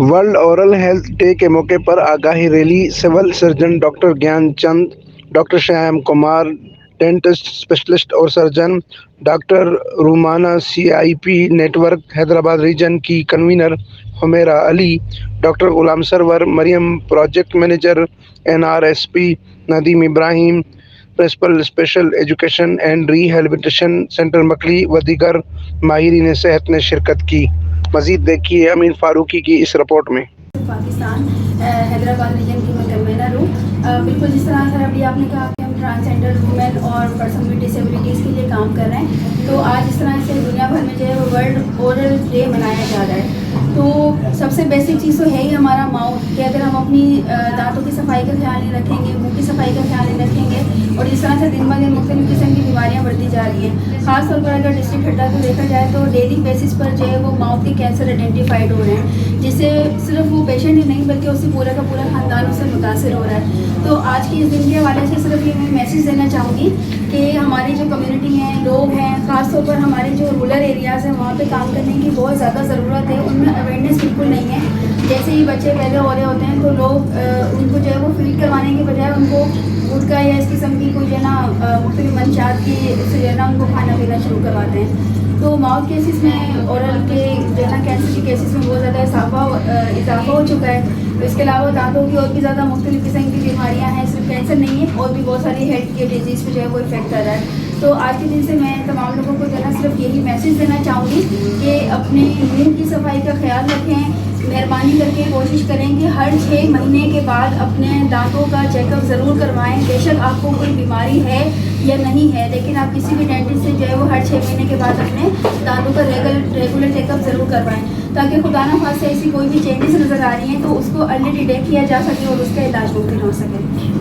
World oral health day के मौके पर आगाही rally. Civil surgeon doctor Gyanchand, doctor Shyam Kumar, dentist specialist और surgeon doctor Rumana, CIP network Hyderabad region की convener Humera Ali, doctor Ghulam Sarwar, Maryam project manager NRSP, Nadeem Ibrahim principal special education and rehabilitation centre Makli व दीगर माहिरीन सेहत ने शिरकत की। मजीद देखिए अमीन फारूकी की इस रिपोर्ट में। पाकिस्तान हैदराबाद रीजन की मैं कन्वीनर हूँ। बिल्कुल जिस तरह सर अभी आपने कहा कि हम ट्रांसजेंडर वुमेन और पर्सन विद डिसेबिलिटीज़ के लिए काम कर रहे हैं, तो आज इस तरह से दुनिया भर में जो है वो वर्ल्ड ओरल डे मनाया जा रहा है। तो सबसे बेसिक चीज़ तो है ही हमारा माउथ कि अगर हम अपनी दांतों की सफाई का ख्याल नहीं रखेंगे, मुंह की सफाई का ख्याल नहीं रखेंगे और जिस तरह से दिन ब दिन मुख्तलिफ किस्म की बीमारियाँ बढ़ती जा रही हैं, खासतौर पर अगर डिस्ट्रिक्ट हेडा को देखा जाए तो डेली बेसिस पर जो है वो माउथ के कैंसर आइडेंटिफाइड हो रहे हैं, जिससे सिर्फ वो पेशेंट ही नहीं बल्कि उससे पूरा का पूरा खानदान उससे मुतासर हो रहा है। तो आज की इस दिन के हवाले से सिर्फ ये मैं मैसेज देना चाहूँगी कि हमारी जो कम्युनिटी हैं, लोग हैं, ख़ासतौर पर हमारे जो रूरल एरियाज़ हैं वहाँ पे काम करने की बहुत ज़्यादा ज़रूरत है। उनमें अवेयरनेस बिल्कुल नहीं है। जैसे ही बच्चे पैदा हो रहे होते हैं तो लोग उनको जो है वो फीड करवाने के बजाय उनको गुटखा या इस किस्म की कोई जो है ना मुख्तलिफ मंशात की उससे जो है ना उनको खाना पीना शुरू करवाते हैं। तो माउथ केसेस में, ओरल के जो है ना कैंसर के केसेस में बहुत ज़्यादा इजाफा हो चुका है। तो इसके अलावा दांतों की और भी ज़्यादा मुख्तलिफ किस्म की बीमारियाँ हैं, सिर्फ कैंसर नहीं है और भी बहुत सारी हेल्थ के डिजीज़ पे जो है वो इफेक्ट कर रहा है। तो आज के दिन से मैं तमाम लोगों को जो है ना सिर्फ यही मैसेज देना चाहूँगी कि अपने मुंह की सफाई का ख्याल रखें। मेहरबानी करके कोशिश करें कि हर 6 महीने के बाद अपने दांतों का चेकअप ज़रूर करवाएं। बेशक आपको कोई बीमारी है या नहीं है, लेकिन आप किसी भी डेंटिस्ट से जो है वो हर 6 महीने के बाद अपने दांतों का रेगुलर चेकअप ज़रूर करवाएं, ताकि खुदा न खास्ते ऐसी कोई भी चेंजेस नज़र आ रही हैं तो उसको अर्ली डिटेक्ट किया जा सके और उसका इलाज मुमकिन हो सके।